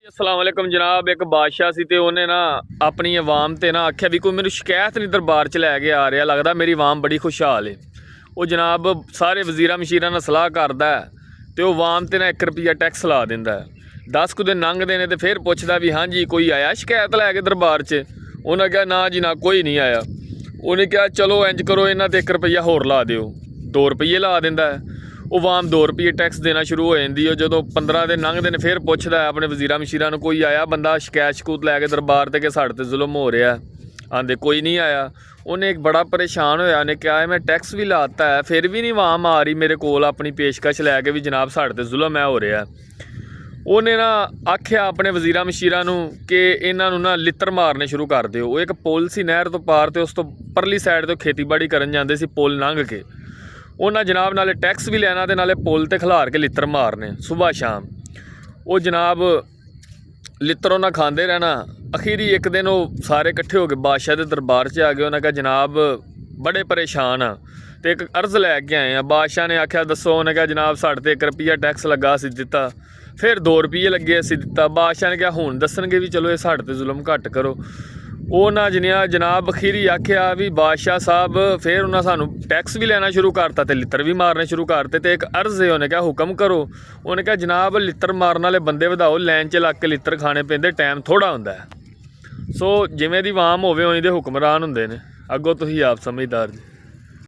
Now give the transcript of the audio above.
अस्सलाम वालेकुम जनाब। एक बादशाह सी ते उन्हें ना अपनी अवाम ते ना आख्या भी कोई मेनू शिकायत नहीं दरबार च लैके आ रहा, लगता मेरी अवाम बड़ी खुशहाल है। वो जनाब सारे वजीरा मशीरां नाल सलाह करदा है ते वो अवाम ते ना 1 रुपया टैक्स ला दिंदा है। 10 कुछ दिन लंघदे ने ते फिर पुछदा भी हाँ जी कोई आया शिकायत लैके दरबार च? उन्हें कहा ना जी ना कोई नहीं आया। उन्हें कहा चलो इंज करो इन्हां ते 1 रुपया होर ला दिओ, 2 रुपये ला दिंदा है। वो आवाम 2 रुपये टैक्स देना शुरू हो जाती है। जो 15 दिन लंघते हैं फिर पुछदा है अपने वजीरा मशीरां नूं कोई आया बंदा शिकायत शकूत लैके दरबार ते कि साढ़े ते जुल्म हो रहा है। आंदे कोई नहीं आया। उन्हें एक बड़ा परेशान होया, उन्हें कहा मैं टैक्स भी लाता है फिर भी नहीं अवाम आ रही मेरे कोल अपनी पेशकश लैके भी जनाब साढ़े ते जुल्म है हो रहा है। उन्हें ना आख्या अपने वजीरा मशीरां नूं कि इन्हां नूं ना लित्तर मारने शुरू कर दिओ। वो एक पुल सी नहर तो पार ते उस तो परली साइड तो खेतीबाड़ी करन जांदे सी पुल लंघ के। उन्हें जनाब नाले टैक्स भी लैना तो नाले पुल ते खिलार के लित्तर मारने सुबह शाम। वो जनाब लित्तर उन्हें खाते रहना। अखीरी एक दिन वो सारे इकट्ठे होकर बादशाह के दरबार से आ गए। उन्हें कहा जनाब बड़े परेशान हाँ तो एक अर्ज लैके आए हैं। बादशाह ने आख्या दसो। उन्हें कहा जनाब साढ़े ते 1 रुपया टैक्स लगा असीं दिता, फिर 2 रुपये लगे असीं दिता। बादशाह ने कहा हुण दसणगे भी चलो ये साढ़े ते जुल्म घट करो। वो ना जिन्या जनाब अखीरी आख्या भी बादशाह साहब फिर उन्हें सानू टैक्स भी लेना शुरू करता तो लित्तर भी मारने शुरू करते। तो एक अर्ज है उन्हें क्या हुक्म करो। उन्हें कहा जनाब लित्तर मारन वाले बंदे वधाओ, लैन च लग के लित्तर खाने पैंदे, टाइम थोड़ा हुंदा है। सो जिवें दी अवाम होवे उवें दे हुक्मरान हुंदे ने। अगों तुसीं आप समझदार जी।